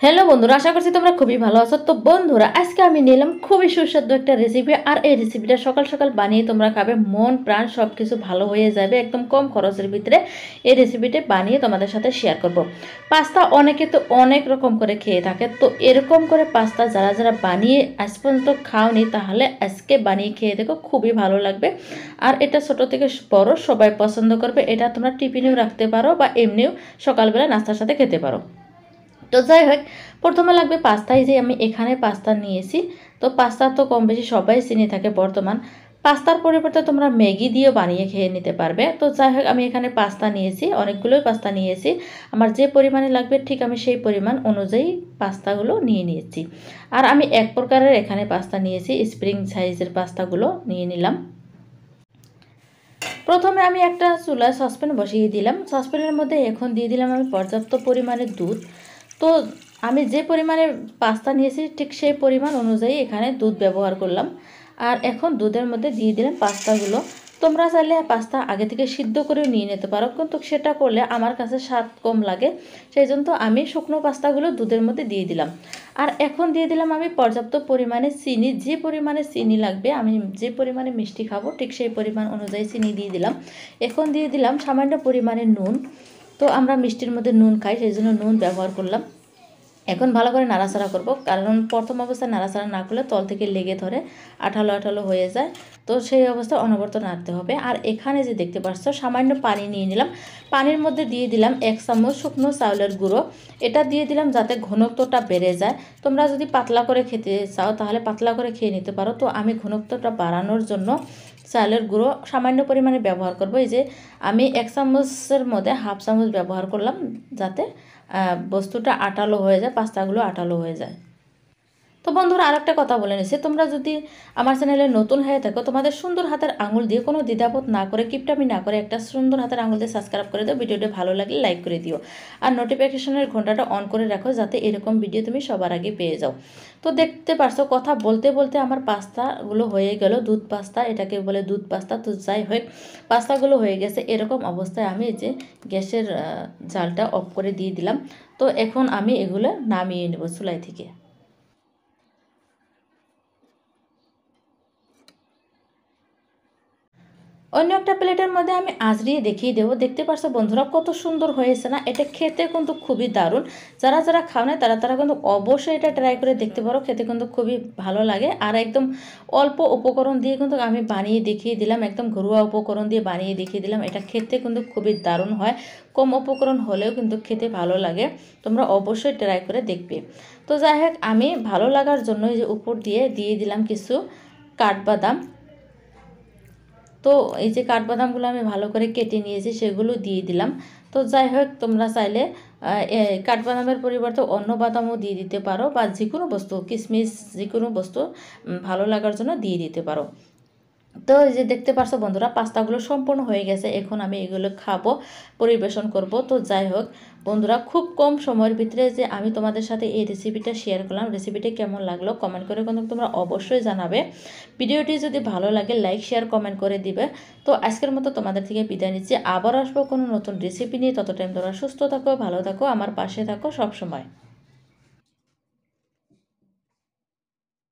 Hello বন্ধুরা, আশা করছি তোমরা খুবই ভালো আছো। তো বন্ধুরা, আজকে আমি নিলাম খুবই সুস্বাদু একটা রেসিপি। আর এই রেসিপিটা সকাল সকাল বানিয়ে তোমরা খাবে, মন প্রাণ সব কিছু ভালো হয়ে যাবে। একদম কম খরচের ভিতরে এই রেসিপিটা বানিয়ে তোমাদের সাথে শেয়ার করব। পাস্তা অনেকে তো অনেক রকম করে খেয়ে থাকে, তো এরকম করে পাস্তা যারা যারা বানিয়ে আজ পর্যন্ত খাওনি, তাহলে আজকে বানিয়ে খেয়ে দেখো, খুবই ভালো লাগবে। আর এটা ছোট থেকে বড় সবাই পছন্দ করবে। এটা তোমরা টিফিনেও রাখতে পারো বা এমনিও সকালবেলা নাস্তার সাথে খেতে পারো। তো যাই হোক, প্রথমে লাগবে পাস্তা। এই যে আমি এখানে পাস্তা নিয়েছি। তো পাস্তা তো কম বেশি সবাই চিনে থাকে বর্তমান। পাস্তার পরিবর্তে তোমরা ম্যাগি দিয়েও বানিয়ে খেয়ে নিতে পারবে। তো যাই হোক, আমি এখানে পাস্তা নিয়েছি, অনেকগুলোই পাস্তা নিয়েছি। আমার যে পরিমাণে লাগবে ঠিক আমি সেই পরিমাণ অনুযায়ী পাস্তাগুলো নিয়ে নিয়েছি। আর আমি এক প্রকারের এখানে পাস্তা নিয়েছি, স্প্রিং সাইজের পাস্তাগুলো নিয়ে নিলাম। প্রথমে আমি একটা চুলায় সসপ্যান বসিয়ে দিলাম। সসপ্যানের মধ্যে এখন দিয়ে দিলাম আমি পর্যাপ্ত পরিমাণে দুধ। তো আমি যে পরিমাণে পাস্তা নিয়েছি ঠিক সেই পরিমাণ অনুযায়ী এখানে দুধ ব্যবহার করলাম। আর এখন দুধের মধ্যে দিয়ে দিলাম পাস্তাগুলো। তোমরা চাইলে পাস্তা আগে থেকে সিদ্ধ করেও নিয়ে নিতে পারো, কিন্তু সেটা করলে আমার কাছে স্বাদ কম লাগে। সেই জন্য আমি শুকনো পাস্তাগুলো দুধের মধ্যে দিয়ে দিলাম। আর এখন দিয়ে দিলাম আমি পর্যাপ্ত পরিমাণে চিনি। যে পরিমাণে চিনি লাগবে, আমি যে পরিমাণে মিষ্টি খাবো ঠিক সেই পরিমাণ অনুযায়ী চিনি দিয়ে দিলাম। এখন দিয়ে দিলাম সামান্য পরিমাণে নুন। তো আমরা মিষ্টির মধ্যে নুন খাই, সেই জন্য নুন ব্যবহার করলাম। এখন ভালো করে নাড়াচাড়া করব, কারণ প্রথম অবস্থায় নাড়াচাড়া না করলে তল থেকে লেগে ধরে, আঠালো আঠালো হয়ে যায়। তো সেই অবস্থায় অনবরত নাড়তে হবে। আর এখানে যে দেখতে পাচ্ছ সামান্য পানি নিয়ে নিলাম। পানির মধ্যে দিয়ে দিলাম 1 চামচ শুকনো চাউলের গুঁড়ো। এটা দিয়ে দিলাম যাতে ঘনত্বটা বেড়ে যায়। তোমরা যদি পাতলা করে খেতে চাও তাহলে পাতলা করে খেয়ে নিতে পারো। তো আমি ঘনত্বটা বাড়ানোর জন্য চালের গুঁড়ো সামান্য পরিমাণে ব্যবহার করব। এই যে আমি 1 চামচের মধ্যে হাফ চামচ ব্যবহার করলাম, যাতে বস্তুটা আটালো হয়ে যায়, পাস্তাগুলো আটালো হয়ে যায়। তো বন্ধুরা, আরেকটা কথা বলে নিচ্ছি, তোমরা যদি আমার চ্যানেলে নতুন হয়ে থাকো, তোমাদের সুন্দর হাতের আঙুল দিয়ে কোনো দ্বিধাবোধ না করে, কিপটামি না করে, একটা সুন্দর হাতের আঙুল দিয়ে সাবস্ক্রাইব করে দাও। ভিডিওটা ভালো লাগলে লাইক করে দিও। আর নোটিফিকেশনের ঘন্টাটা অন করে রাখো, যাতে এরকম ভিডিও তুমি সবার আগে পেয়ে যাও। তো দেখতে পারছো, কথা বলতে বলতে আমার পাস্তাগুলো হয়ে গেল। দুধ পাস্তা, এটাকে বলে দুধ পাস্তা। তো যাই হোক, পাস্তাগুলো হয়ে গেছে। এরকম অবস্থায় আমি যে গ্যাসের জালটা অফ করে দিয়ে দিলাম। তো এখন আমি এগুলো নামিয়ে নেব চুলাই থেকে। অন্য একটা প্লেটের মধ্যে আমি আজরিয়ে দেখিয়ে দেবো। দেখতে পাচ্ছ বন্ধুরা, কত সুন্দর হয়েছে না? এটা খেতে কিন্তু খুবই দারুণ। যারা যারা খাও না তারা তারা কিন্তু অবশ্যই এটা ট্রাই করে দেখতে পারো। খেতে কিন্তু খুবই ভালো লাগে। আর একদম অল্প উপকরণ দিয়ে কিন্তু আমি বানিয়ে দেখিয়ে দিলাম, একদম ঘরোয়া উপকরণ দিয়ে বানিয়ে দেখিয়ে দিলাম। এটা খেতে কিন্তু খুবই দারুণ হয়। কম উপকরণ হলেও কিন্তু খেতে ভালো লাগে। তোমরা অবশ্যই ট্রাই করে দেখবে। তো যাই হোক, আমি ভালো লাগার জন্য যে উপর দিয়ে দিয়ে দিলাম কিছু কাঠবাদাম। তো এই যে কাঠবাদামগুলো আমি ভালো করে কেটে নিয়েছি, সেগুলো দিয়ে দিলাম। তো যাই হোক, তোমরা চাইলে কাঠবাদামের পরিবর্তে অন্য বাদামও দিয়ে দিতে পারো, বা যে কোনো বস্তু, কিশমিশ, যে কোনো বস্তু ভালো লাগার জন্য দিয়ে দিতে পারো। তো এই যে দেখতে পাচ্ছ বন্ধুরা, পাস্তাগুলো সম্পূর্ণ হয়ে গেছে। এখন আমি এগুলো খাবো, পরিবেশন করব। তো যাই হোক বন্ধুরা, খুব কম সময়ের ভিতরে যে আমি তোমাদের সাথে এই রেসিপিটা শেয়ার করলাম, রেসিপিটা কেমন লাগলো কমেন্ট করে কিন্তু তোমরা অবশ্যই জানাবে। ভিডিওটি যদি ভালো লাগে লাইক শেয়ার কমেন্ট করে দিবে। তো আজকের মতো তোমাদের থেকে বিদায় নিচ্ছি। আবার আসবো কোনো নতুন রেসিপি নিয়ে। তত টাইম তোমরা সুস্থ থাকো, ভালো থাকো, আমার পাশে থাকো সব সময়।